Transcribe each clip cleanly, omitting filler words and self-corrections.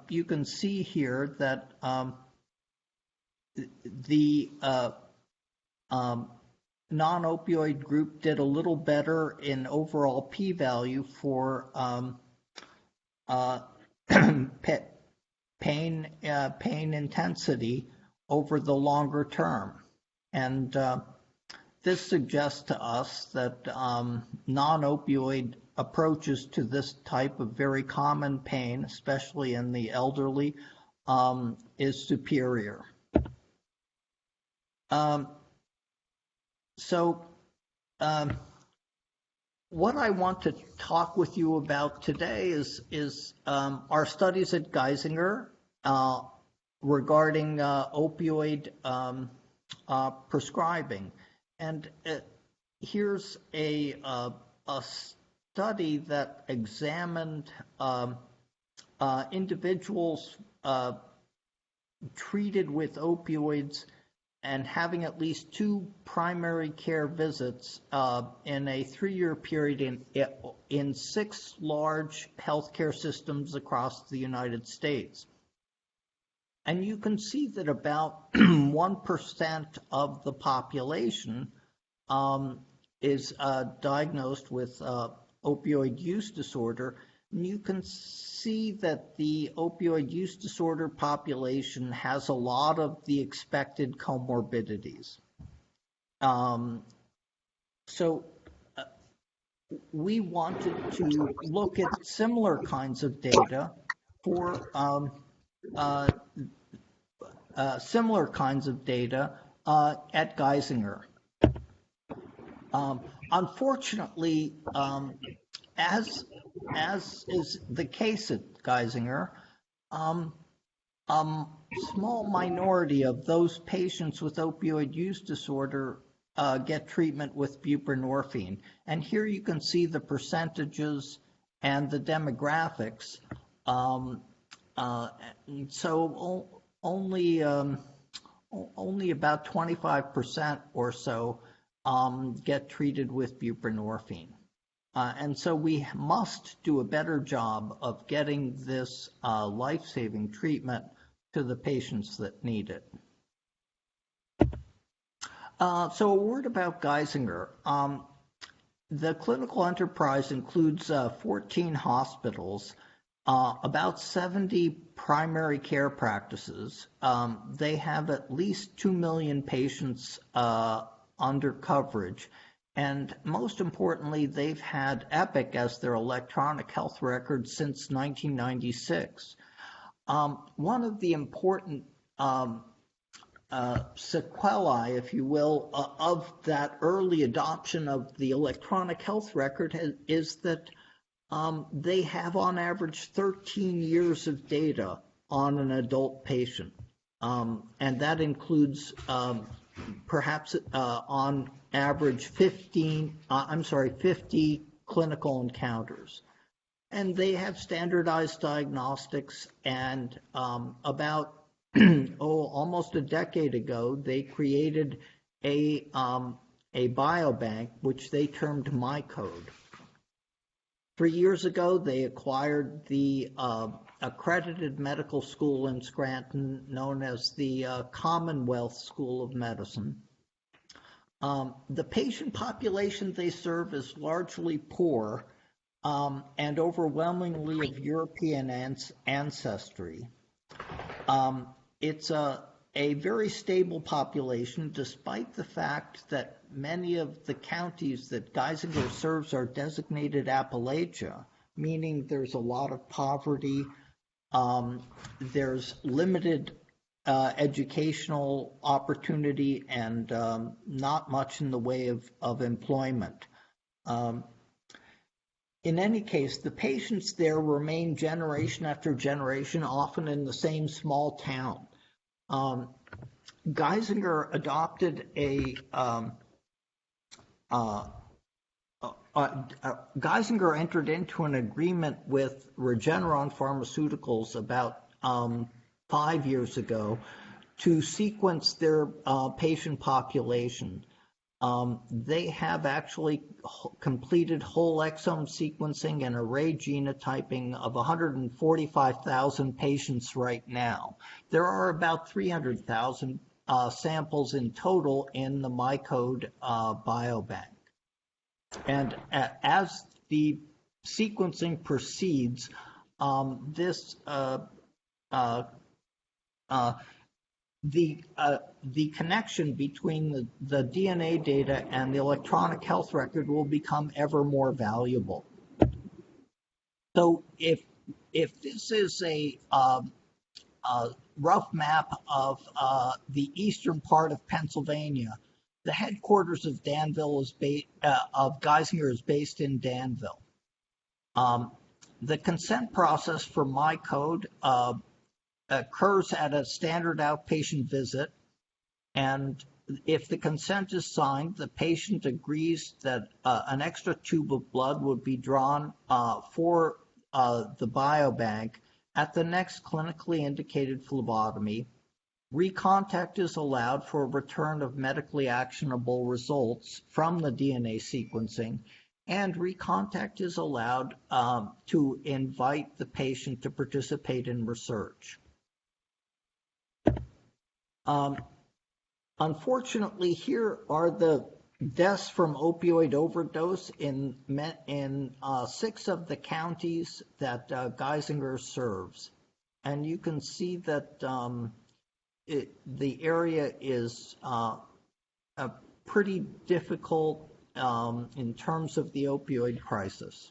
you can see here that the non-opioid group did a little better in overall p-value for pain intensity over the longer term. And this suggests to us that non-opioid approaches to this type of very common pain, especially in the elderly, is superior. What I want to talk with you about today is our studies at Geisinger regarding opioid prescribing. And here's a study that examined individuals treated with opioids and having at least 2 primary care visits in a 3-year period in 6 large healthcare systems across the United States. And you can see that about 1% of the population is diagnosed with opioid use disorder. And you can see that the opioid use disorder population has a lot of the expected comorbidities. We wanted to look at similar kinds of data for at Geisinger. Unfortunately, as is the case at Geisinger, small minority of those patients with opioid use disorder get treatment with buprenorphine. And here you can see the percentages and the demographics. So only about 25% or so get treated with buprenorphine. And so we must do a better job of getting this life-saving treatment to the patients that need it. So a word about Geisinger. The clinical enterprise includes 14 hospitals, about 70 primary care practices. They have at least 2 million patients under coverage. And most importantly, they've had Epic as their electronic health record since 1996. One of the important sequelae, if you will, of that early adoption of the electronic health record is that they have on average 13 years of data on an adult patient. And that includes perhaps on average 50 clinical encounters. And they have standardized diagnostics, and about almost a decade ago, they created a biobank, which they termed MyCode. 3 years ago, they acquired the accredited medical school in Scranton known as the Commonwealth School of Medicine. The patient population they serve is largely poor and overwhelmingly of European ancestry. It's a very stable population, despite the fact that many of the counties that Geisinger serves are designated Appalachia, meaning there's a lot of poverty, there's limited educational opportunity, and not much in the way of employment. In any case, the patients there remain generation after generation, often in the same small town. Geisinger adopted Geisinger entered into an agreement with Regeneron Pharmaceuticals about 5 years ago to sequence their patient population. They have actually completed whole exome sequencing and array genotyping of 145,000 patients right now. There are about 300,000 samples in total in the MyCode biobank. And as the sequencing proceeds, the connection between the DNA data and the electronic health record will become ever more valuable. So if this is a rough map of the eastern part of Pennsylvania, the headquarters of Danville of Geisinger is based in Danville. The consent process for MyCode occurs at a standard outpatient visit, and if the consent is signed, the patient agrees that an extra tube of blood would be drawn for the biobank at the next clinically indicated phlebotomy. Recontact is allowed for return of medically actionable results from the DNA sequencing, and recontact is allowed to invite the patient to participate in research. Unfortunately, here are the deaths from opioid overdose in 6 of the counties that Geisinger serves. And you can see that the area is pretty difficult in terms of the opioid crisis.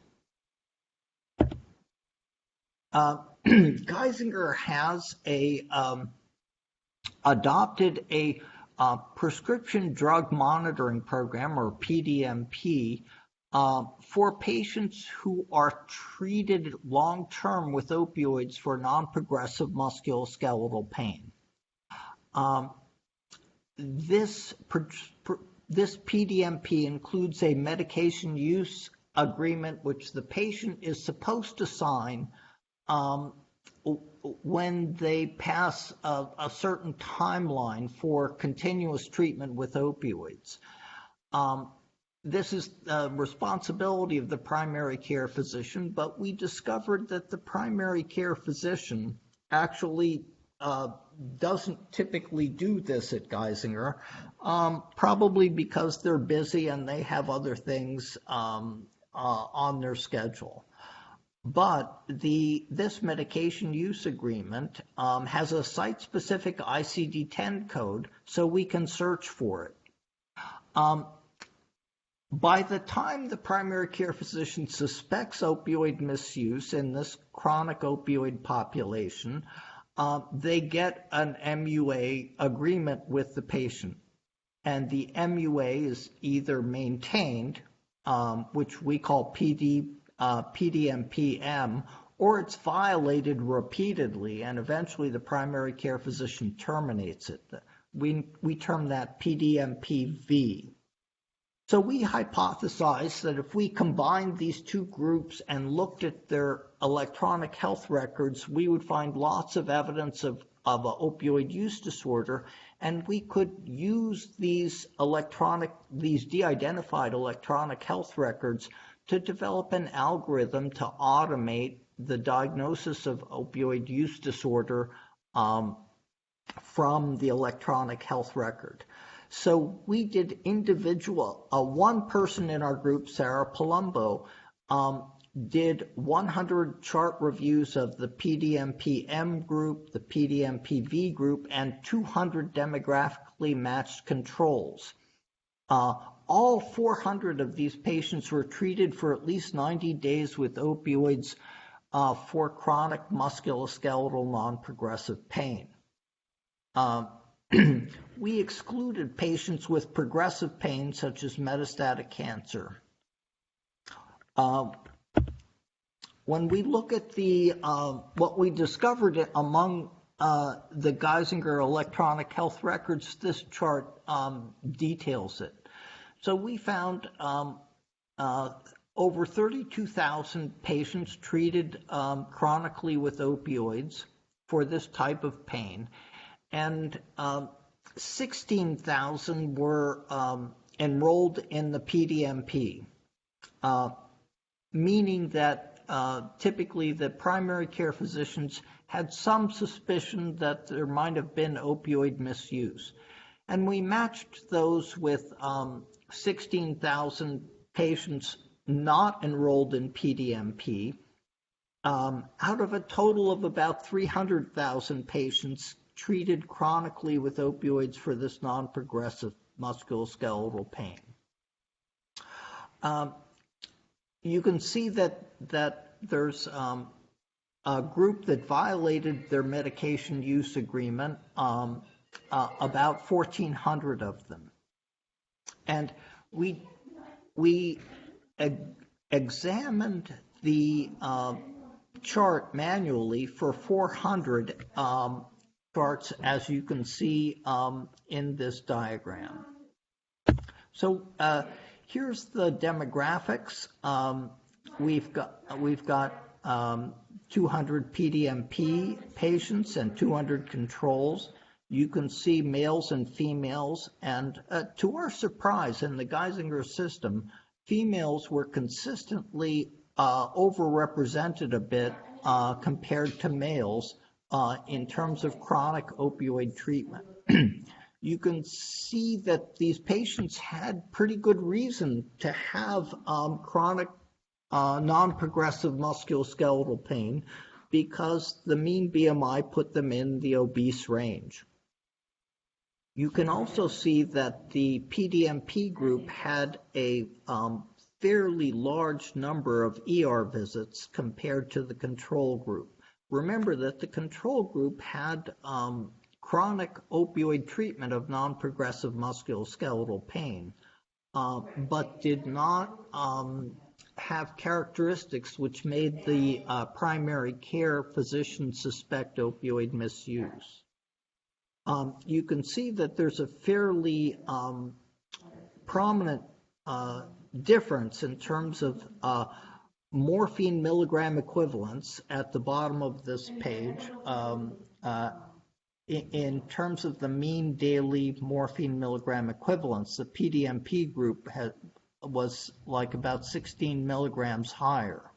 Geisinger has adopted a prescription drug monitoring program, or PDMP, for patients who are treated long-term with opioids for non-progressive musculoskeletal pain. This PDMP includes a medication use agreement which the patient is supposed to sign when they pass a certain timeline for continuous treatment with opioids. This is the responsibility of the primary care physician, but we discovered that the primary care physician actually doesn't typically do this at Geisinger, probably because they're busy and they have other things on their schedule. But this medication use agreement has a site-specific ICD-10 code, so we can search for it. By the time the primary care physician suspects opioid misuse in this chronic opioid population, they get an MUA agreement with the patient. And the MUA is either maintained, which we call PDMPM, or it's violated repeatedly, and eventually the primary care physician terminates it. We term that PDMPV. So we hypothesized that if we combined these two groups and looked at their electronic health records, we would find lots of evidence of an opioid use disorder, and we could use these de-identified electronic health records to develop an algorithm to automate the diagnosis of opioid use disorder from the electronic health record. So we did one person in our group, Sarah Palumbo, did 100 chart reviews of the PDMPM group, the PDMPV group, and 200 demographically matched controls. All 400 of these patients were treated for at least 90 days with opioids for chronic musculoskeletal non-progressive pain. We excluded patients with progressive pain, such as metastatic cancer. When we look at what we discovered among the Geisinger electronic health records, this chart details it. So we found over 32,000 patients treated chronically with opioids for this type of pain, and 16,000 were enrolled in the PDMP, meaning that typically the primary care physicians had some suspicion that there might have been opioid misuse. And we matched those with 16,000 patients not enrolled in PDMP, out of a total of about 300,000 patients treated chronically with opioids for this non-progressive musculoskeletal pain. You can see that there's a group that violated their medication use agreement, about 1,400 of them. And we examined the chart manually for 400 charts, as you can see in this diagram. So here's the demographics. We've got 200 PDMP patients and 200 controls. You can see males and females, and to our surprise, in the Geisinger system, females were consistently overrepresented a bit compared to males in terms of chronic opioid treatment. You can see that these patients had pretty good reason to have chronic non-progressive musculoskeletal pain because the mean BMI put them in the obese range. You can also see that the PDMP group had a fairly large number of ER visits compared to the control group. Remember that the control group had chronic opioid treatment of non-progressive musculoskeletal pain, but did not have characteristics which made the primary care physician suspect opioid misuse. You can see that there's a fairly prominent difference in terms of morphine milligram equivalents at the bottom of this page. In terms of the mean daily morphine milligram equivalents, the PDMP group was like about 16 milligrams higher.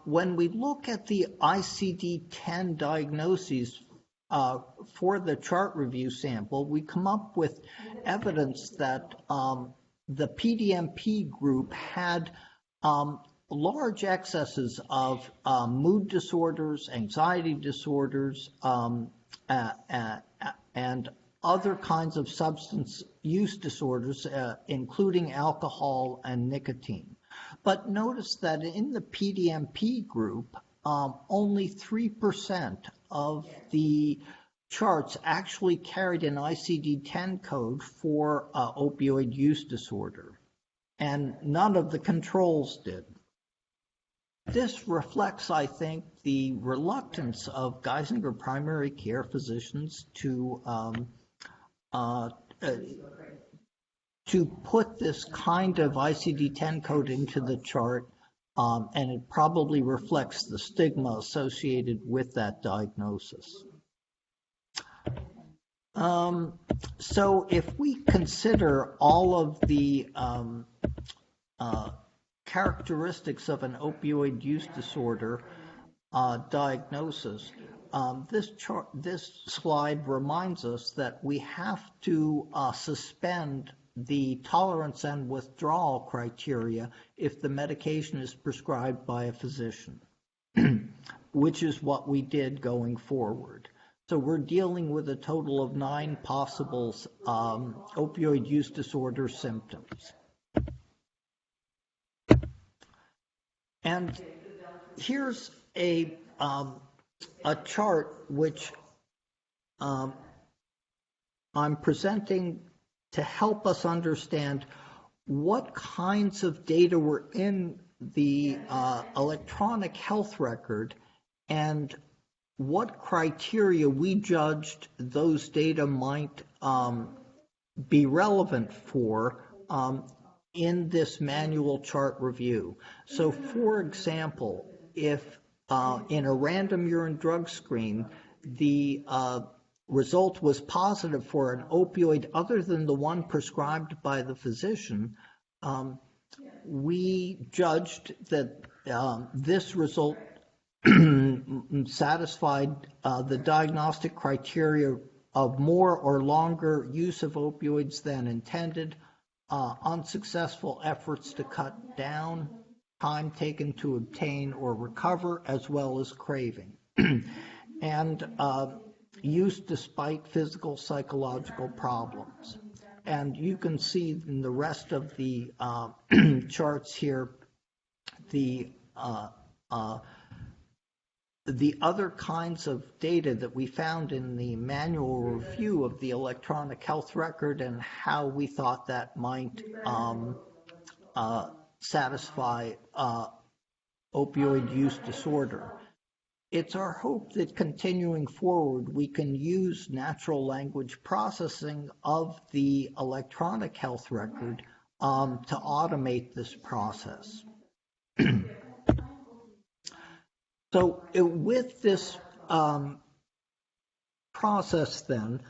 When we look at the ICD-10 diagnoses for the chart review sample, we come up with evidence that the PDMP group had large excesses of mood disorders, anxiety disorders, and other kinds of substance use disorders, including alcohol and nicotine. But notice that in the PDMP group, only 3% of the charts actually carried an ICD-10 code for opioid use disorder, and none of the controls did. This reflects, I think, the reluctance of Geisinger primary care physicians to put this kind of ICD-10 code into the chart, and it probably reflects the stigma associated with that diagnosis. So if we consider all of the characteristics of an opioid use disorder diagnosis, this slide reminds us that we have to suspend the tolerance and withdrawal criteria if the medication is prescribed by a physician, which is what we did going forward. So we're dealing with a total of 9 possible opioid use disorder symptoms. And here's a chart which I'm presenting to help us understand what kinds of data were in the electronic health record and what criteria we judged those data might be relevant for in this manual chart review. So for example, if in a random urine drug screen, the result was positive for an opioid other than the one prescribed by the physician, we judged that this result satisfied the diagnostic criteria of more or longer use of opioids than intended, unsuccessful efforts to cut down, time taken to obtain or recover, as well as craving, and use despite physical, psychological problems. And you can see in the rest of the charts here the other kinds of data that we found in the manual review of the electronic health record and how we thought that might satisfy opioid use disorder. It's our hope that continuing forward, we can use natural language processing of the electronic health record to automate this process. So with this process then,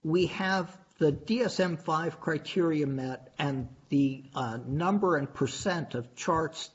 we have the DSM-V criteria met and the number and percent of charts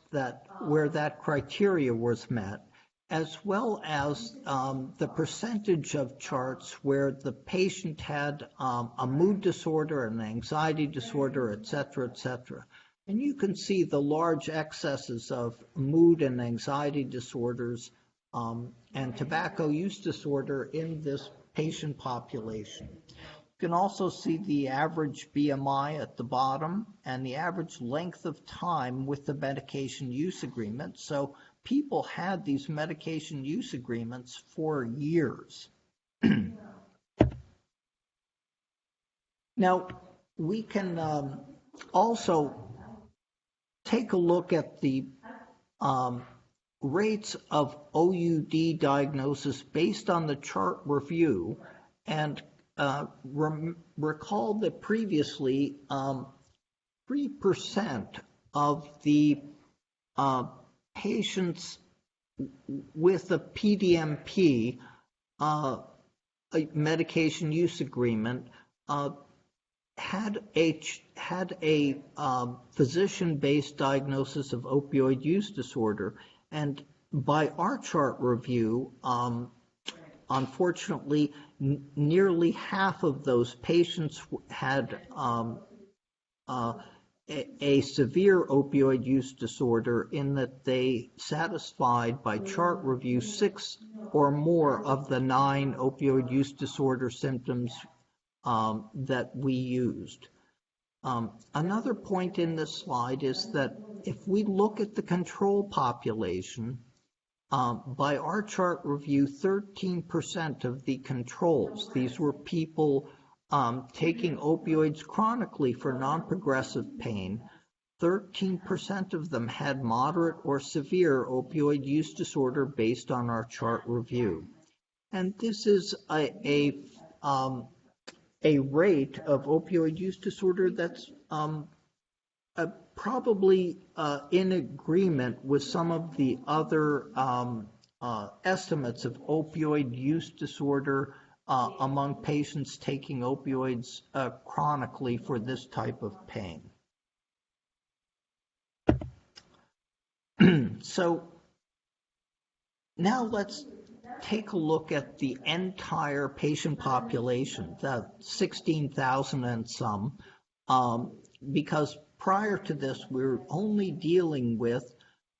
where that criteria was met, as well as the percentage of charts where the patient had a mood disorder, an anxiety disorder, et cetera, et cetera. And you can see the large excesses of mood and anxiety disorders and tobacco use disorder in this patient population. You can also see the average BMI at the bottom and the average length of time with the medication use agreement. So people had these medication use agreements for years. Now, we can also take a look at the rates of OUD diagnosis based on the chart review, and recall that previously 3% of the patients with a PDMP a medication use agreement had a physician-based diagnosis of opioid use disorder, and by our chart review, unfortunately, nearly half of those patients had a severe opioid use disorder in that they satisfied by chart review 6 or more of the 9 opioid use disorder symptoms that we used. Another point in this slide is that if we look at the control population, by our chart review, 13% of the controls, these were people taking opioids chronically for non-progressive pain, 13% of them had moderate or severe opioid use disorder based on our chart review. And this is a rate of opioid use disorder that's probably in agreement with some of the other estimates of opioid use disorder among patients taking opioids chronically for this type of pain. So now let's take a look at the entire patient population, the 16,000 and some, because prior to this, we were only dealing with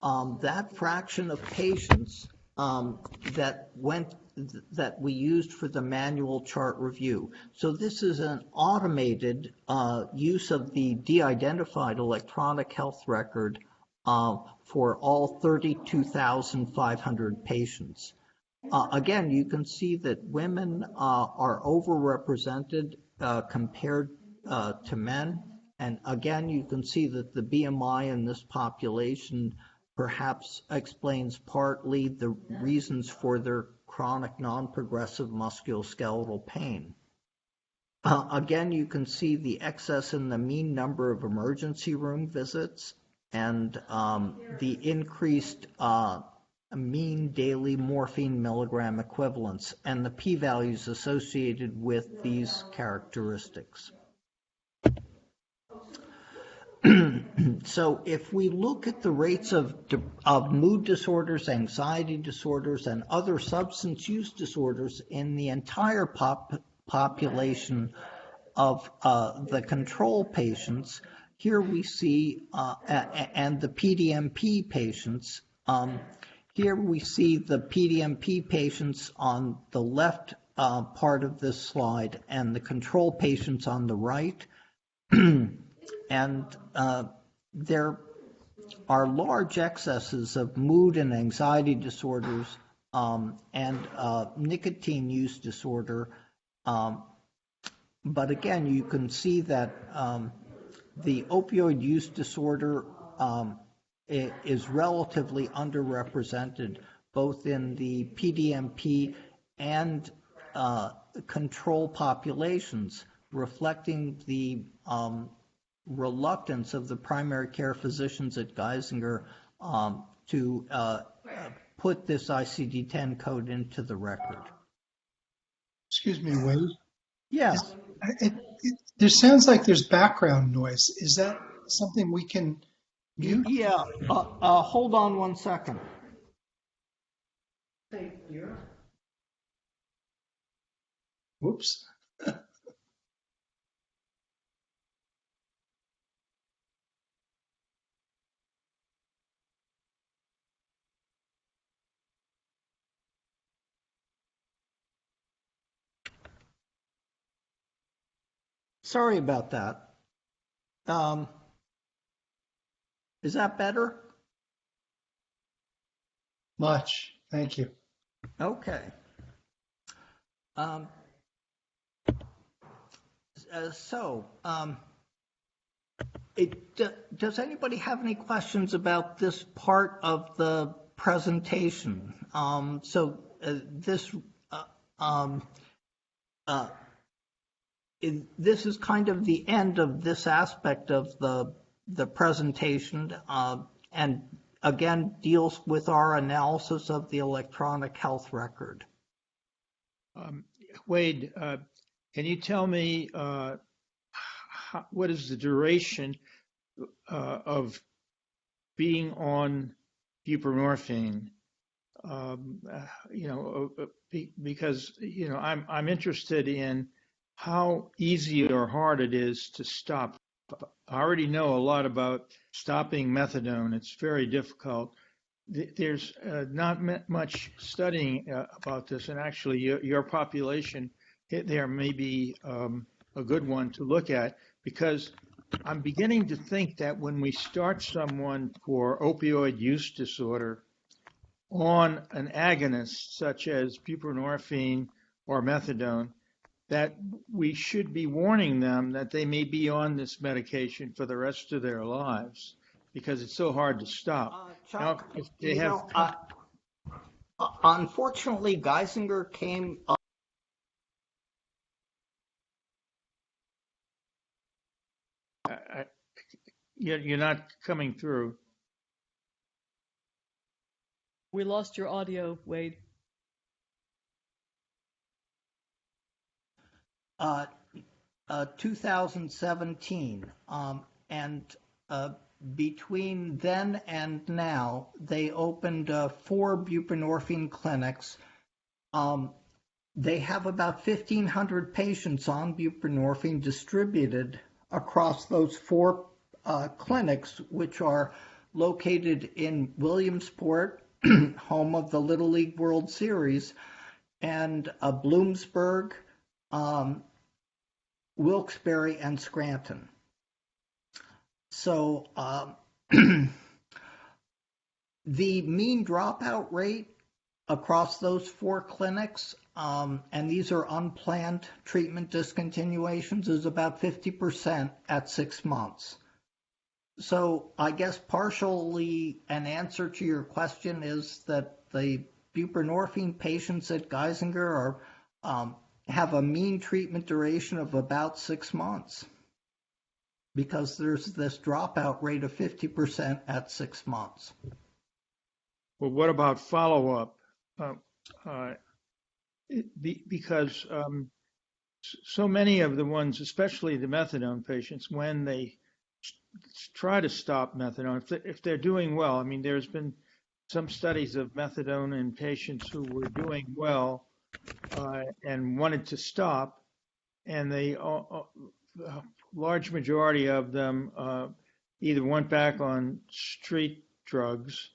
that fraction of patients that we used for the manual chart review. So this is an automated use of the de-identified electronic health record for all 32,500 patients. Again, you can see that women are overrepresented compared to men. And again, you can see that the BMI in this population perhaps explains partly the reasons for their chronic non-progressive musculoskeletal pain. Again, you can see the excess in the mean number of emergency room visits and the increased mean daily morphine milligram equivalents and the p-values associated with these characteristics. So if we look at the rates of mood disorders, anxiety disorders, and other substance use disorders in the entire population of the control patients, here we see, and the PDMP patients, here we see the PDMP patients on the left part of this slide and the control patients on the right. And there are large excesses of mood and anxiety disorders and nicotine use disorder. But again, you can see that the opioid use disorder is relatively underrepresented both in the PDMP and control populations, reflecting the reluctance of the primary care physicians at Geisinger to put this ICD-10 code into the record. Excuse me, Wade. Yes. There sounds like there's background noise. Is that something we can mute? Yeah. Hold on 1 second. Whoops. Sorry about that. Is that better? Much. Thank you. Okay. Does anybody have any questions about this part of the presentation? This is kind of the end of this aspect of the presentation, and again deals with our analysis of the electronic health record. Wade, can you tell me what is the duration of being on buprenorphine? Because I'm interested in how easy or hard it is to stop. I already know a lot about stopping methadone. It's very difficult. There's not much studying about this, and actually your population there may be a good one to look at, because I'm beginning to think that when we start someone for opioid use disorder on an agonist such as buprenorphine or methadone, that we should be warning them that they may be on this medication for the rest of their lives, because it's so hard to stop. Chuck, unfortunately, Geisinger came up. You're not coming through. We lost your audio, Wade. 2017, and between then and now, they opened 4 buprenorphine clinics. They have about 1,500 patients on buprenorphine distributed across those 4 clinics, which are located in Williamsport, home of the Little League World Series, and Bloomsburg, Wilkes-Barre, and Scranton. So the mean dropout rate across those 4 clinics, and these are unplanned treatment discontinuations, is about 50% at 6 months. So I guess partially an answer to your question is that the buprenorphine patients at Geisinger have a mean treatment duration of about 6 months, because there's this dropout rate of 50% at 6 months. Well, what about follow-up? Because so many of the ones, especially the methadone patients, when they try to stop methadone, if they're doing well, I mean, there's been some studies of methadone in patients who were doing well and wanted to stop, and a large majority of them either went back on street drugs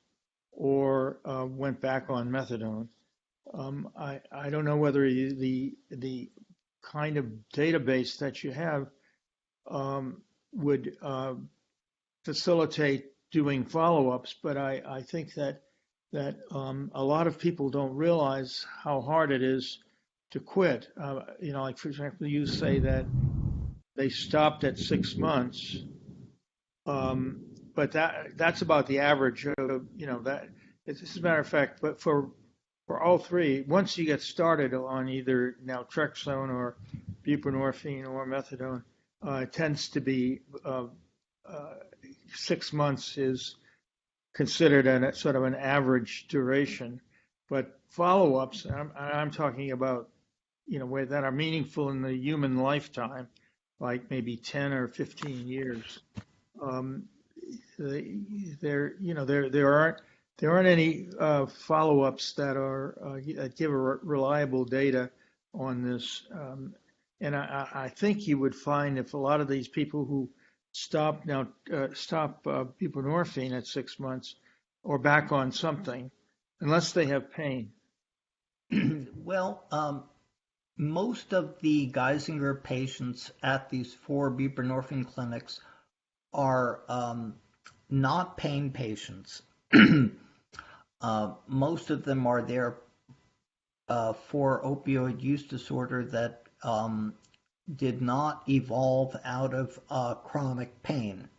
or went back on methadone. I don't know whether the kind of database that you have would facilitate doing follow-ups, but I think that a lot of people don't realize how hard it is to quit. Like for example, you say that they stopped at 6 months, but that's about the average of that. As a matter of fact, but for all three, once you get started on either naltrexone or buprenorphine or methadone, it tends to be 6 months is considered a sort of an average duration. But follow-ups, I'm talking about, where that are meaningful in the human lifetime, like maybe 10 or 15 years. There aren't any follow-ups that give reliable data on this. And I think you would find if a lot of these people who stop buprenorphine at 6 months or back on something, unless they have pain. Well, most of the Geisinger patients at these 4 buprenorphine clinics are not pain patients. Most of them are there for opioid use disorder that did not evolve out of chronic pain.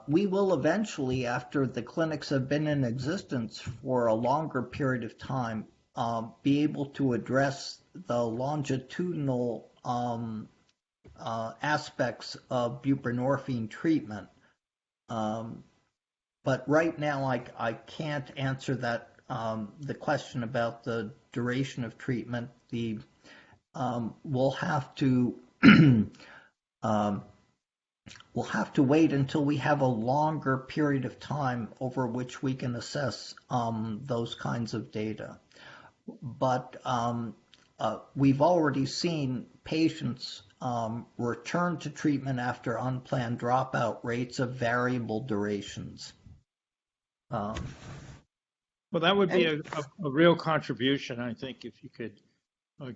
We will eventually, after the clinics have been in existence for a longer period of time, be able to address the longitudinal aspects of buprenorphine treatment. But right now, I can't answer that the question about the duration of treatment. We'll have to wait until we have a longer period of time over which we can assess those kinds of data. But we've already seen patients return to treatment after unplanned dropout rates of variable durations. Well, that would be a real contribution, I think, if you could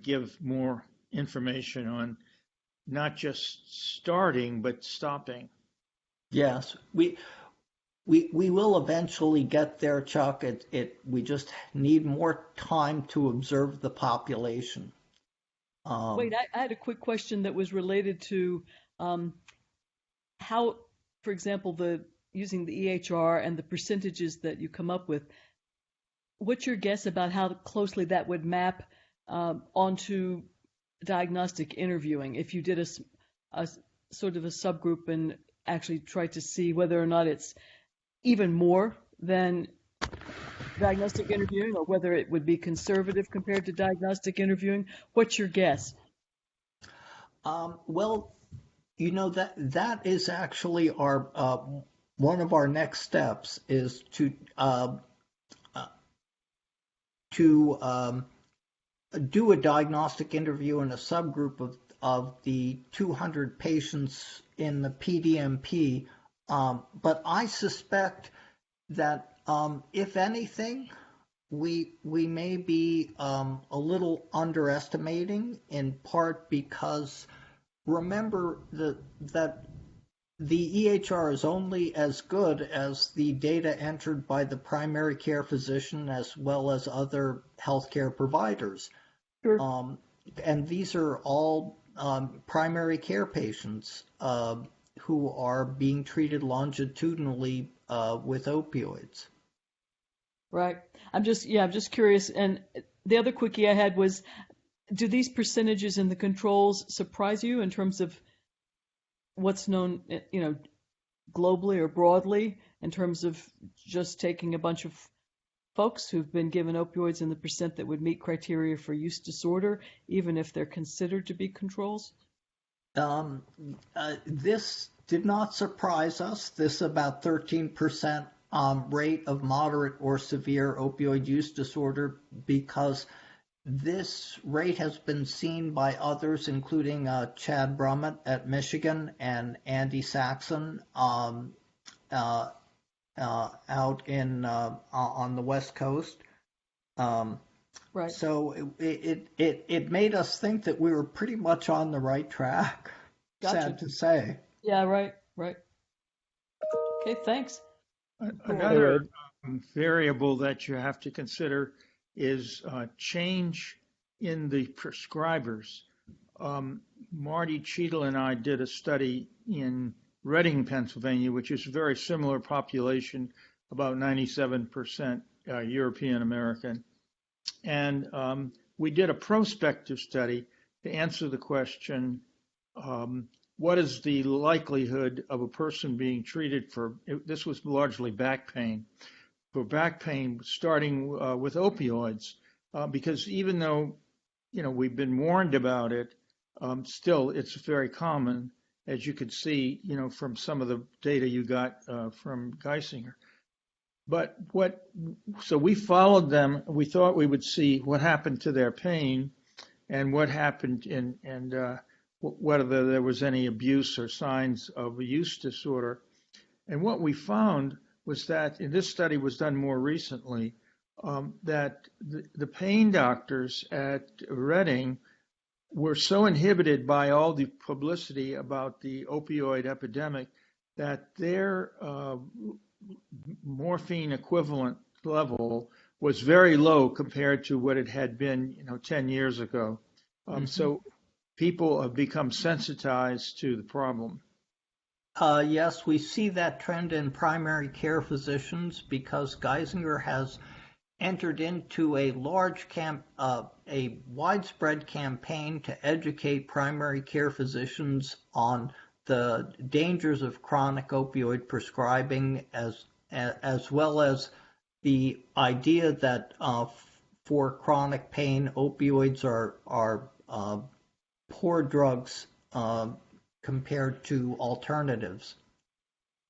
give more information on not just starting, but stopping. Yes, we will eventually get there, Chuck. We just need more time to observe the population. Wait, I had a quick question that was related to how, for example, using the EHR and the percentages that you come up with. What's your guess about how closely that would map onto diagnostic interviewing if you did a sort of a subgroup and actually tried to see whether or not it's even more than diagnostic interviewing, or whether it would be conservative compared to diagnostic interviewing? What's your guess? Well, that is actually our one of our next steps is to do a diagnostic interview in a subgroup of the 200 patients in the PDMP. But I suspect that if anything, we may be a little underestimating, in part because remember that the EHR is only as good as the data entered by the primary care physician as well as other healthcare providers. Sure. And these are all primary care patients who are being treated longitudinally with opioids. Right. I'm just curious. And the other quickie I had was, do these percentages in the controls surprise you in terms of what's known, globally or broadly in terms of just taking a bunch of folks who've been given opioids in the percent that would meet criteria for use disorder, even if they're considered to be controls? This did not surprise us. This about 13% rate of moderate or severe opioid use disorder, because this rate has been seen by others, including Chad Brummett at Michigan and Andy Saxon out in on the West Coast. Right. So it made us think that we were pretty much on the right track. Gotcha. Sad to say. Yeah, right. Okay, thanks. Another variable that you have to consider is change in the prescribers. Marty Cheadle and I did a study in Reading, Pennsylvania, which is a very similar population, about 97% European American. And we did a prospective study to answer the question, what is the likelihood of a person being treated for, this was largely back pain, for back pain starting with opioids, because even though, we've been warned about it, still it's very common, as you could see, from some of the data you got from Geisinger. But so we followed them. We thought we would see what happened to their pain and what happened and whether there was any abuse or signs of a use disorder. And what we found was that, and this study was done more recently, that the pain doctors at Reading were so inhibited by all the publicity about the opioid epidemic that their morphine equivalent level was very low compared to what it had been, 10 years ago. So people have become sensitized to the problem. Yes, we see that trend in primary care physicians because Geisinger has entered into a a widespread campaign to educate primary care physicians on the dangers of chronic opioid prescribing, as well as the idea that for chronic pain, opioids are poor drugs compared to alternatives.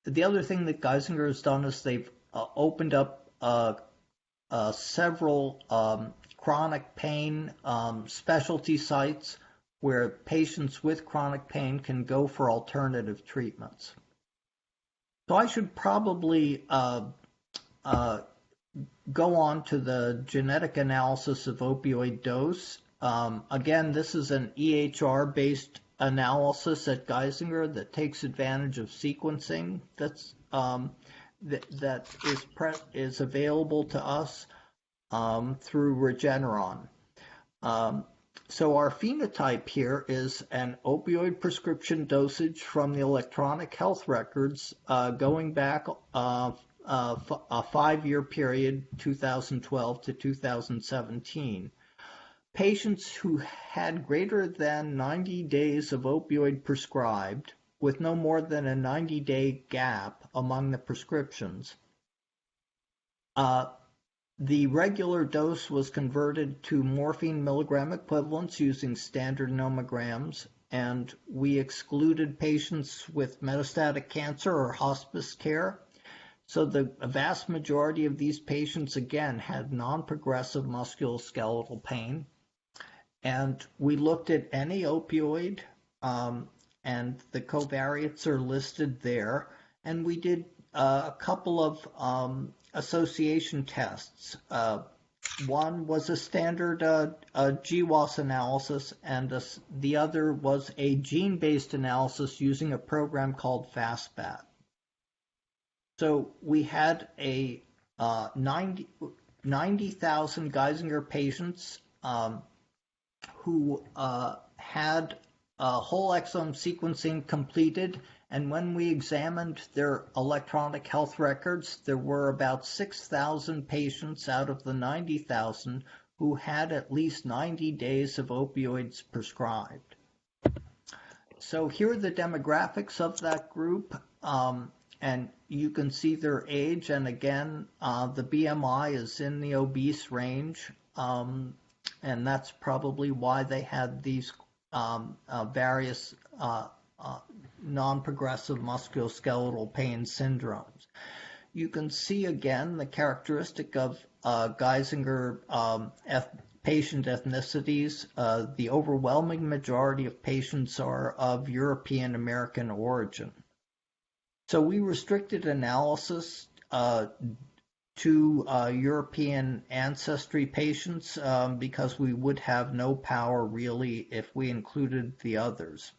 The other thing that Geisinger has done is they've opened up several chronic pain specialty sites where patients with chronic pain can go for alternative treatments. So I should probably go on to the genetic analysis of opioid dose. Again, this is an EHR-based analysis at Geisinger that takes advantage of sequencing that is available to us through Regeneron. So our phenotype here is an opioid prescription dosage from the electronic health records going back a 5-year period, 2012 to 2017. Patients who had greater than 90 days of opioid prescribed with no more than a 90-day gap among the prescriptions. The regular dose was converted to morphine milligram equivalents using standard nomograms, and we excluded patients with metastatic cancer or hospice care. So the vast majority of these patients, again, had non-progressive musculoskeletal pain. And we looked at any opioid, and the covariates are listed there. And we did a couple of association tests. One was a standard GWAS analysis, and the other was a gene-based analysis using a program called FastBat. So we had a 90,000 Geisinger patients who had whole exome sequencing completed, and when we examined their electronic health records, there were about 6,000 patients out of the 90,000 who had at least 90 days of opioids prescribed. So here are the demographics of that group, and you can see their age, and again, the BMI is in the obese range, and that's probably why they had these various non-progressive musculoskeletal pain syndromes. You can see again the characteristic of Geisinger patient ethnicities. The overwhelming majority of patients are of European American origin. So we restricted analysis to European ancestry patients because we would have no power really if we included the others.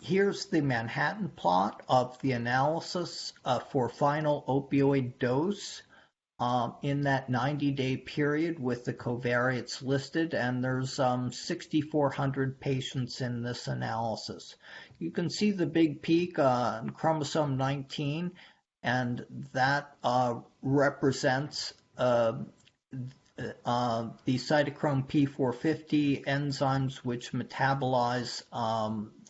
Here's the Manhattan plot of the analysis for final opioid dose in that 90-day period with the covariates listed, and there's 6,400 patients in this analysis. You can see the big peak on chromosome 19, and that represents the cytochrome P450 enzymes which metabolize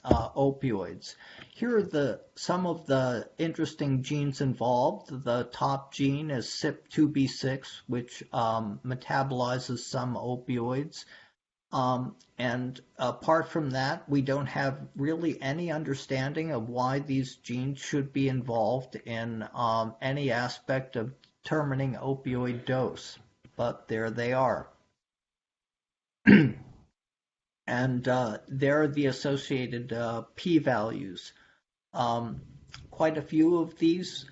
opioids. Here are some of the interesting genes involved. The top gene is CYP2B6, which metabolizes some opioids. And apart from that, we don't have really any understanding of why these genes should be involved in any aspect of determining opioid dose. But there they are. And there are the associated p-values. Quite a few of these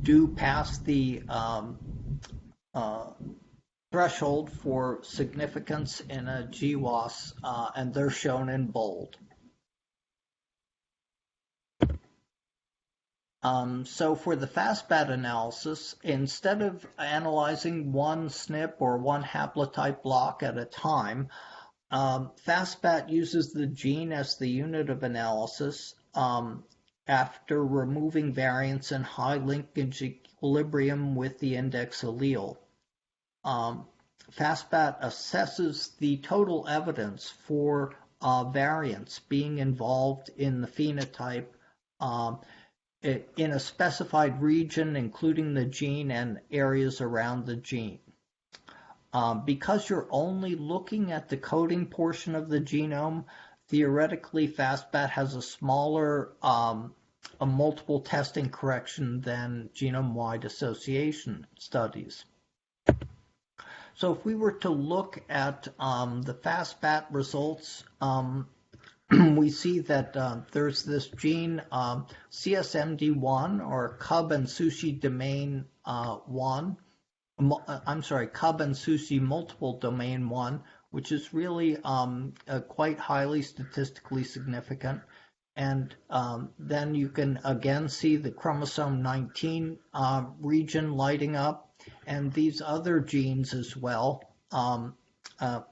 do pass the threshold for significance in a GWAS, and they're shown in bold. So for the FASTBAT analysis, instead of analyzing one SNP or one haplotype block at a time, FASTBAT uses the gene as the unit of analysis after removing variants in high linkage equilibrium with the index allele. FASTBAT assesses the total evidence for variants being involved in the phenotype in a specified region, including the gene and areas around the gene. Because you're only looking at the coding portion of the genome, theoretically FASTBAT has a smaller a multiple testing correction than genome-wide association studies. So if we were to look at the FASTBAT results, we see that there's this gene CSMD1, or Cub and Sushi domain 1. Cub and Sushi multiple domain 1, which is really quite highly statistically significant. And then you can again see the chromosome 19 region lighting up, and these other genes as well.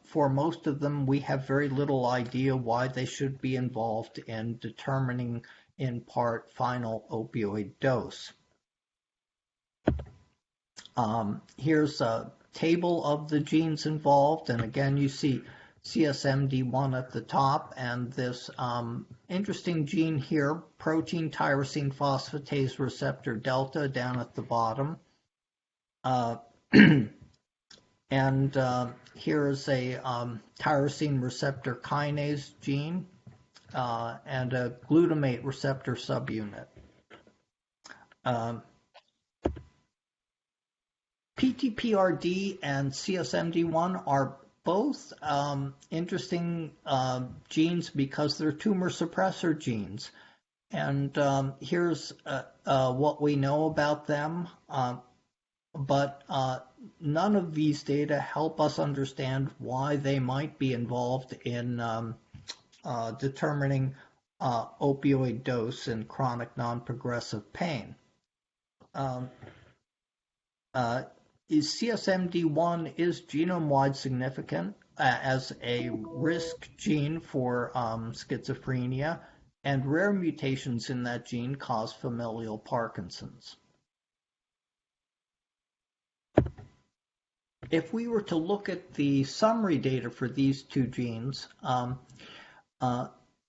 For most of them, we have very little idea why they should be involved in determining, in part, final opioid dose. Here's a table of the genes involved, and again you see CSMD1 at the top, and this interesting gene here, protein tyrosine phosphatase receptor delta, down at the bottom. And here is a tyrosine receptor kinase gene and a glutamate receptor subunit. PTPRD and CSMD1 are both interesting genes because they're tumor suppressor genes. And here's what we know about them. But none of these data help us understand why they might be involved in determining opioid dose in chronic non-progressive pain. CSMD1 is genome-wide significant as a risk gene for schizophrenia, and rare mutations in that gene cause familial Parkinson's. If we were to look at the summary data for these two genes,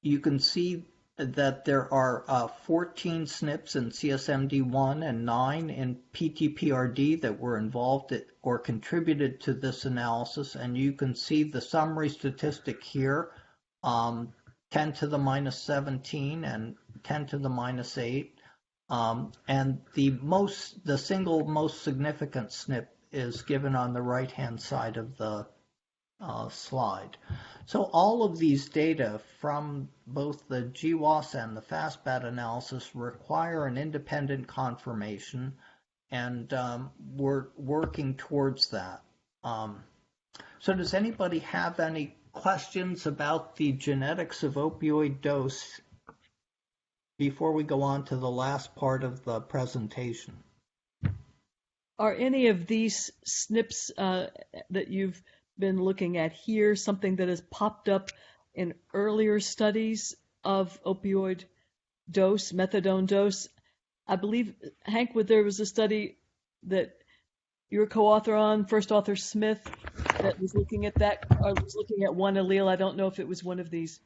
you can see that there are 14 SNPs in CSMD1 and 9 in PTPRD that were involved or contributed to this analysis, and you can see the summary statistic here, 10 to the minus 17 and 10 to the minus 8. And the single most significant SNP is given on the right-hand side of the slide. So all of these data from both the GWAS and the FASTBAT analysis require an independent confirmation, and we're working towards that. So does anybody have any questions about the genetics of opioid dose before we go on to the last part of the presentation? Are any of these SNPs that you've been looking at here something that has popped up in earlier studies of opioid dose, methadone dose? I believe, Hank, there was a study that you're co-author on, first author Smith, that was looking at that, or was looking at one allele. I don't know if it was one of these.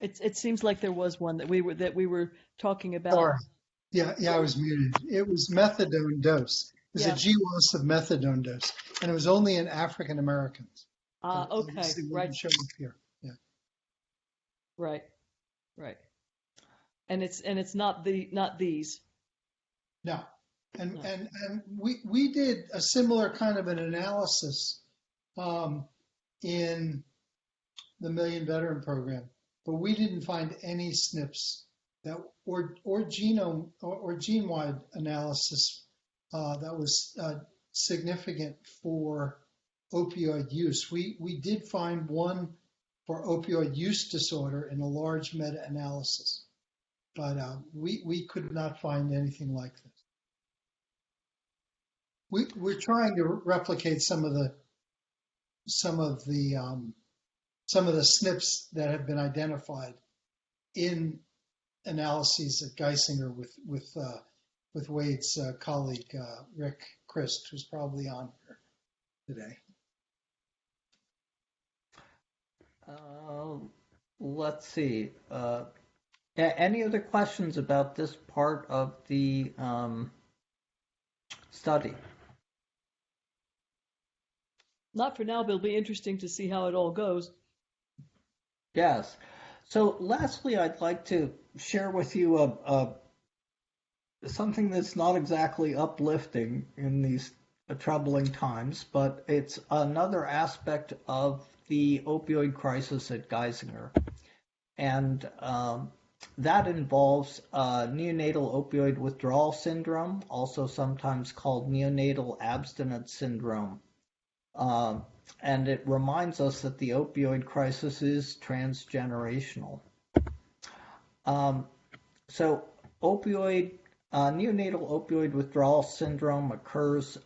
It seems like there was one that we were talking about. Sorry. Yeah, I was muted. It was methadone dose. It was a GWAS of methadone dose, and it was only in African Americans. Okay, right. Show up here. Yeah. Right. And it's not these. No. And No. and we did a similar kind of an analysis in the Million Veteran Program, but we didn't find any SNPs that or genome or gene-wide analysis that was significant for opioid use. We did find one for opioid use disorder in a large meta-analysis, but we could not find anything like this. We're trying to replicate some of the SNPs that have been identified in analyses at Geisinger with Wade's colleague Rick Christ, who's probably on here today. Let's see. Any other questions about this part of the study? Not for now, but it'll be interesting to see how it all goes. Yes. So lastly, I'd like to share with you something that's not exactly uplifting in these troubling times, but it's another aspect of the opioid crisis at Geisinger. And that involves neonatal opioid withdrawal syndrome, also sometimes called neonatal abstinence syndrome. And it reminds us that the opioid crisis is transgenerational. So neonatal opioid withdrawal syndrome occurs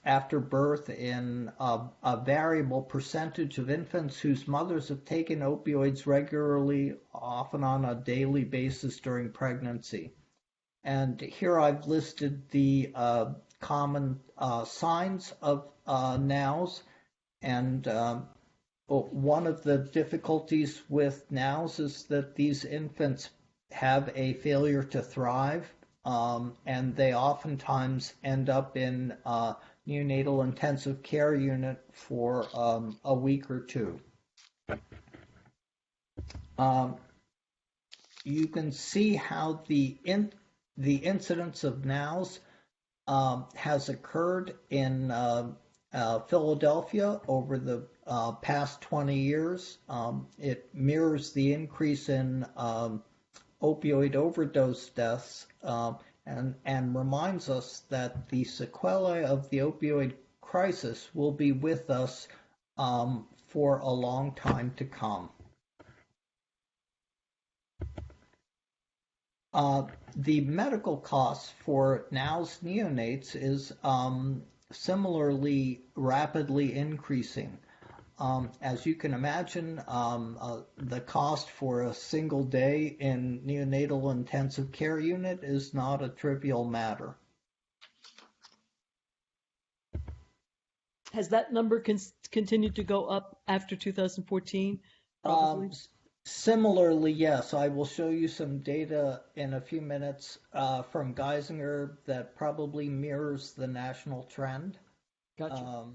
after birth in a variable percentage of infants whose mothers have taken opioids regularly, often on a daily basis during pregnancy. And here I've listed the common signs of NOWS. And one of the difficulties with NOWS is that these infants have a failure to thrive, and they oftentimes end up in neonatal intensive care unit for a week or two. You can see how the incidence of NOWS has occurred in Philadelphia over the past 20 years. It mirrors the increase in opioid overdose deaths and reminds us that the sequelae of the opioid crisis will be with us for a long time to come. The medical costs for NOWS neonates is similarly rapidly increasing. As you can imagine, the cost for a single day in neonatal intensive care unit is not a trivial matter. Has that number continued to go up after 2014? Probably. Similarly, yes, I will show you some data in a few minutes from Geisinger that probably mirrors the national trend. Gotcha.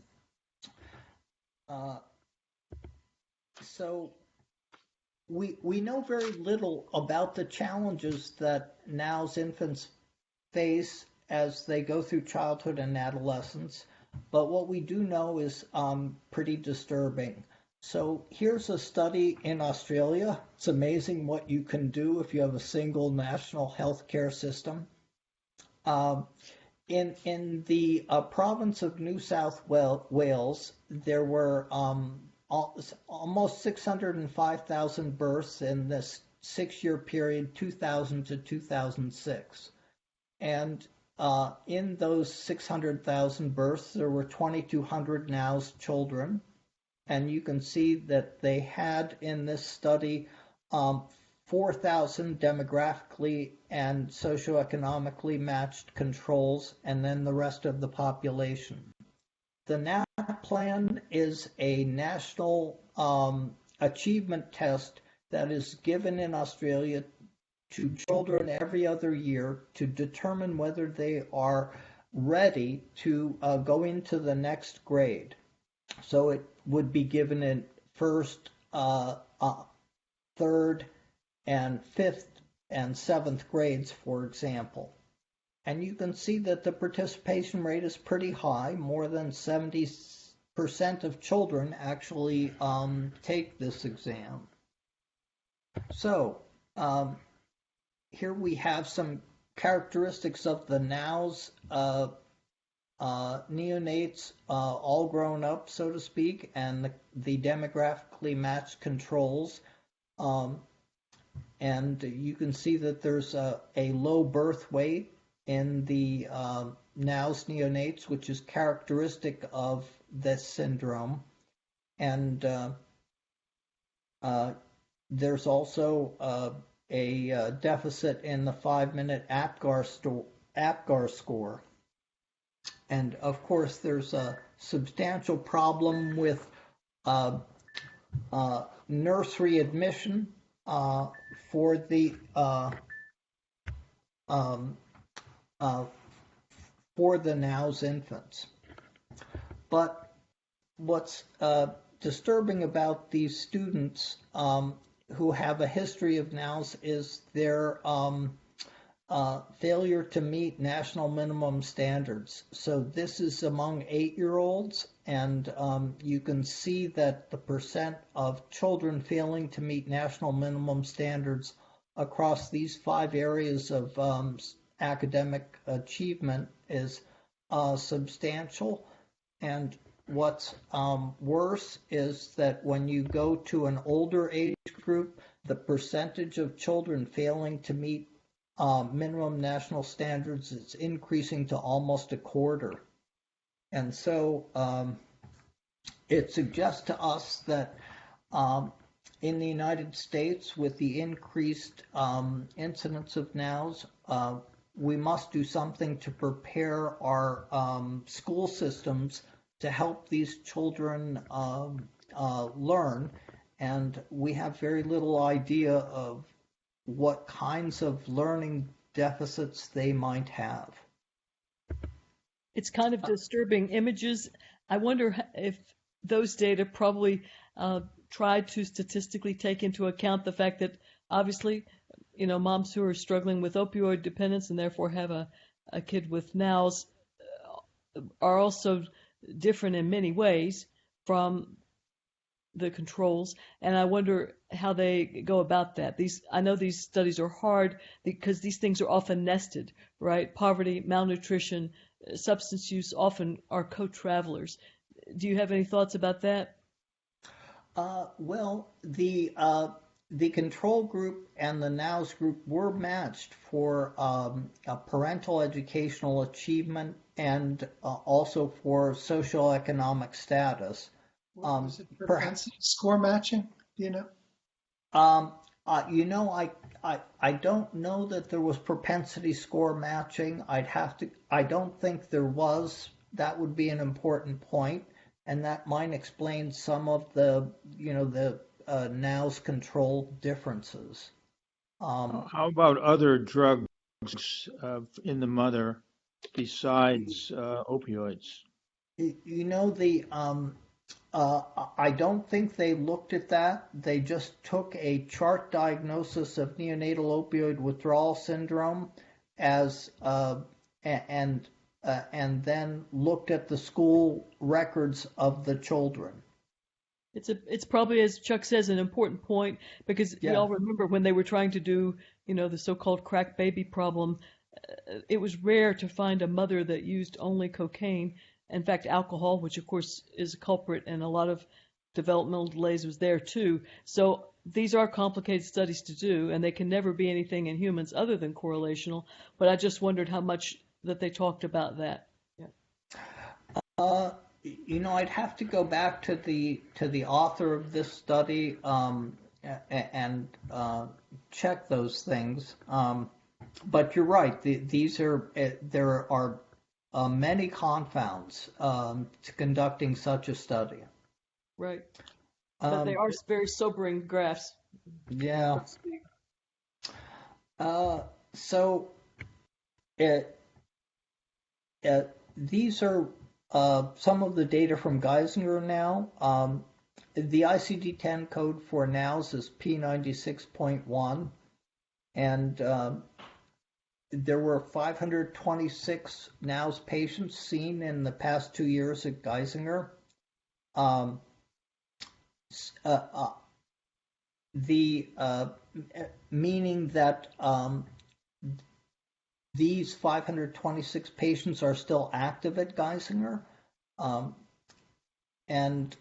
So we know very little about the challenges that now's infants face as they go through childhood and adolescence, but what we do know is pretty disturbing. So here's a study in Australia. It's amazing what you can do if you have a single national healthcare system. In the province of New South Wales, there were almost 605,000 births in this 6-year period, 2000 to 2006. And in those 600,000 births, there were 2,200 NOWS children. And you can see that they had in this study 4,000 demographically and socioeconomically matched controls, and then the rest of the population. The NAP plan is a national achievement test that is given in Australia to children every other year to determine whether they are ready to go into the next grade. So it would be given in first, third, and fifth and seventh grades, for example. And you can see that the participation rate is pretty high. More than 70% of children actually take this exam. So here we have some characteristics of the NOWS neonates, all grown up, so to speak, and the demographically matched controls. And you can see that there's a low birth weight in the NOWS neonates, which is characteristic of this syndrome. And there's also a deficit in the 5-minute APGAR score. And of course, there's a substantial problem with nursery admission for the NOWS infants. But what's disturbing about these students who have a history of NOWS is their failure to meet national minimum standards. So this is among 8-year-olds, and you can see that the percent of children failing to meet national minimum standards across these 5 areas of academic achievement is substantial. And what's worse is that when you go to an older age group, the percentage of children failing to meet minimum national standards is increasing to almost a quarter. And so it suggests to us that in the United States, with the increased incidence of NOWS, we must do something to prepare our school systems to help these children learn. And we have very little idea of what kinds of learning deficits they might have. It's kind of disturbing images. I wonder if those data probably tried to statistically take into account the fact that obviously, moms who are struggling with opioid dependence and therefore have a kid with NOWS are also different in many ways from the controls, and I wonder how they go about that. I know these studies are hard because these things are often nested, right? Poverty, malnutrition, substance use often are co-travelers. Do you have any thoughts about that? Well, the control group and the NOWS group were matched for parental educational achievement and also for socioeconomic status. Was it propensity score matching? Do you know? I don't know that there was propensity score matching. I don't think there was. That would be an important point. and that might explain some of the, the NOWS control differences. How about other drugs in the mother besides opioids? I don't think they looked at that. They just took a chart diagnosis of neonatal opioid withdrawal syndrome as and then looked at the school records of the children. It's probably, as Chuck says, an important point because we all remember when they were trying to do, the so-called crack baby problem, it was rare to find a mother that used only cocaine. In fact, alcohol, which of course is a culprit, and a lot of developmental delays was there too. So these are complicated studies to do, and they can never be anything in humans other than correlational. But I just wondered how much that they talked about that. Yeah. I'd have to go back to the author of this study and check those things. But you're right. There are many confounds to conducting such a study. Right. But they are very sobering graphs. Yeah. These are some of the data from Geisinger now. The ICD-10 code for NOWS is P96.1, and there were 526 NOWS patients seen in the past 2 years at Geisinger. Meaning that these 526 patients are still active at Geisinger, and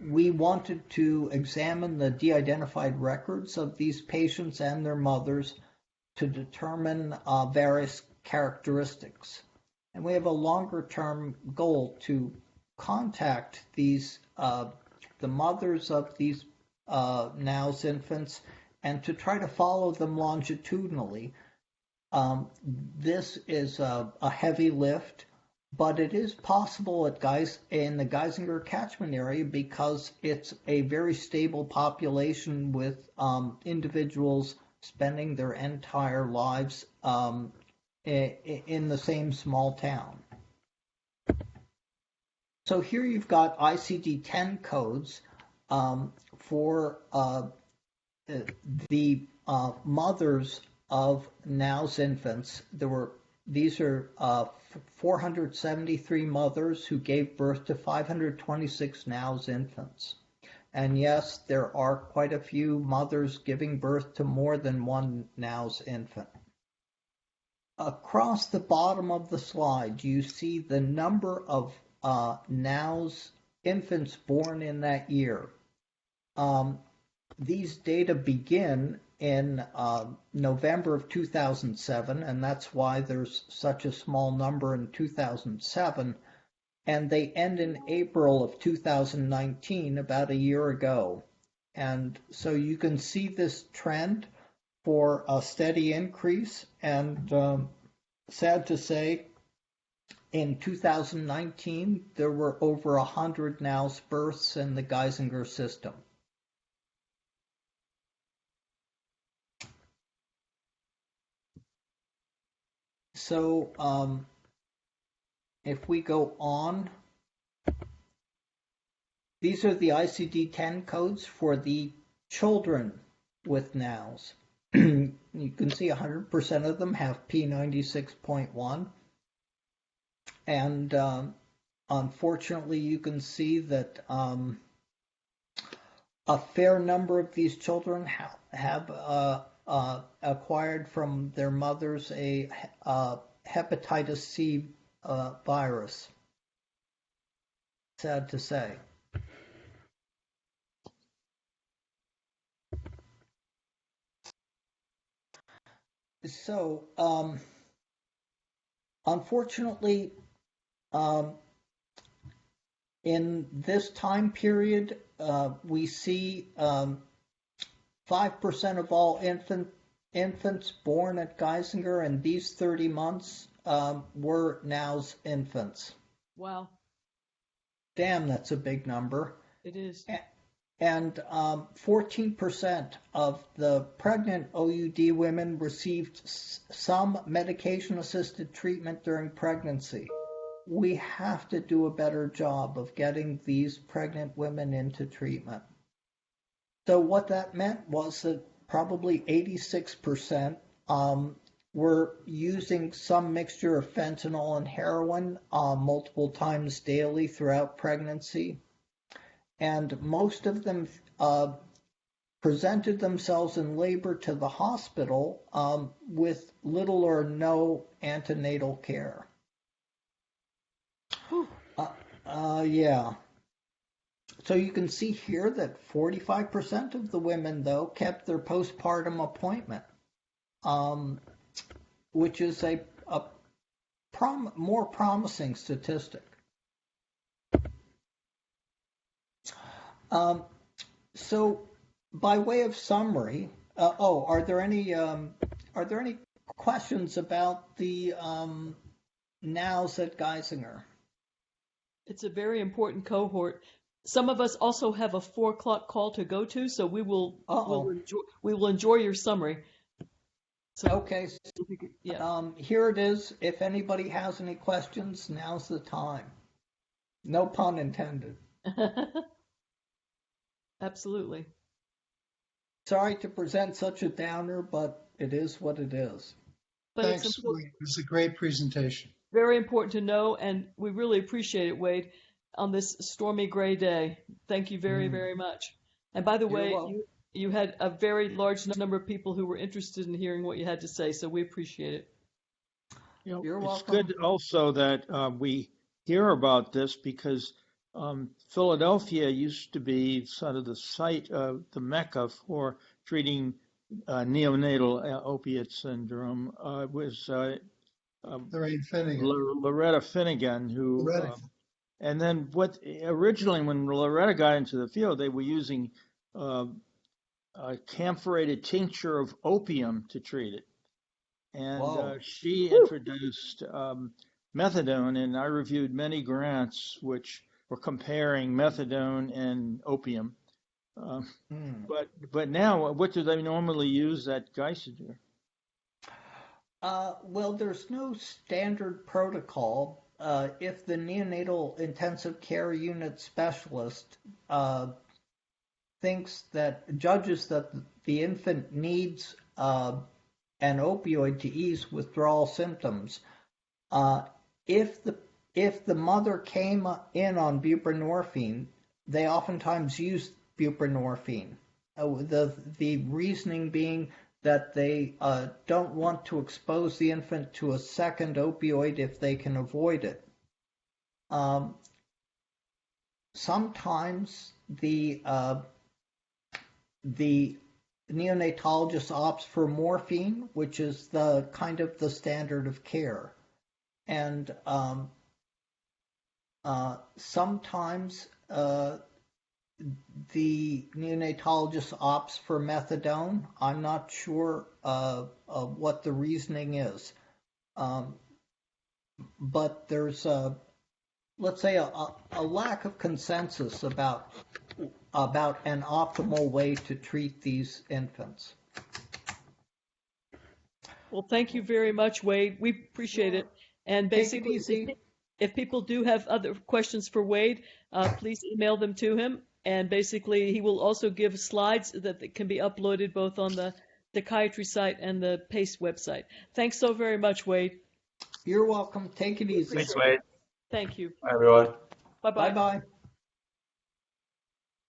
we wanted to examine the de-identified records of these patients and their mothers to determine various characteristics. And we have a longer-term goal to contact these the mothers of these NOWS infants and to try to follow them longitudinally. This is a heavy lift, but it is possible in the Geisinger catchment area because it's a very stable population with individuals spending their entire lives in the same small town. So here you've got ICD-10 codes for the mothers of NOWS infants. These are 473 mothers who gave birth to 526 NOWS infants. And yes, there are quite a few mothers giving birth to more than one NOWS infant. Across the bottom of the slide, you see the number of NOWS infants born in that year. These data begin in November of 2007, and that's why there's such a small number in 2007, and they end in April of 2019, about a year ago. And so you can see this trend for a steady increase, and sad to say, in 2019, there were over 100 NOWS births in the Geisinger system. So if we go on, these are the ICD-10 codes for the children with NOWS. You can see 100% of them have P96.1. And unfortunately, you can see that a fair number of these children have acquired from their mothers a hepatitis C virus. Sad to say. So, unfortunately, in this time period, we see 5% of all infants born at Geisinger, and these 30 months were NOWS infants. Wow. Damn, that's a big number. It is. And 14% of the pregnant OUD women received some medication-assisted treatment during pregnancy. We have to do a better job of getting these pregnant women into treatment. So what that meant was that probably 86% were using some mixture of fentanyl and heroin multiple times daily throughout pregnancy. And most of them presented themselves in labor to the hospital with little or no antenatal care. Yeah. So you can see here that 45% of the women, though, kept their postpartum appointment, which is a more promising statistic. So, by way of summary, are there any questions about the nows at Geisinger? It's a very important cohort. Some of us also have a 4 o'clock call to go to, so we will enjoy your summary. So, okay. Yeah. Here it is. If anybody has any questions, now's the time. No pun intended. Absolutely. Sorry to present such a downer, but it is what it is. But Thanks, it's Wade. It was a great presentation. very important to know, and we really appreciate it, Wade, on this stormy gray day. Thank you very, very much. And by the way, you had a very large number of people who were interested in hearing what you had to say, so we appreciate it. You're it's welcome. good also that we hear about this because Philadelphia used to be sort of the site of the mecca for treating neonatal opiate syndrome. It was Lorraine Finnegan. Loretta Finnegan, who, and then originally when Loretta got into the field, they were using a camphorated tincture of opium to treat it. And she introduced methadone, and I reviewed many grants which were comparing methadone and opium. But now, what do they normally use at Geisinger? Well, there's no standard protocol. If the neonatal intensive care unit specialist judges that the infant needs an opioid to ease withdrawal symptoms, if the mother came in on buprenorphine, they oftentimes use buprenorphine. The reasoning being that they don't want to expose the infant to a second opioid if they can avoid it. Sometimes the neonatologist opts for morphine, which is the kind of the standard of care. And sometimes the neonatologist opts for methadone. I'm not sure what the reasoning is. But there's let's say a lack of consensus about an optimal way to treat these infants. Well, thank you very much, Wade. We appreciate it. And basically, if people do have other questions for Wade, please email them to him. And basically, he will also give slides that can be uploaded both on the psychiatry site and the PACE website. Thanks so very much, Wade. You're welcome. Take it easy. Thanks, Wade. Thank you. Bye, everyone. Bye-bye. Bye-bye.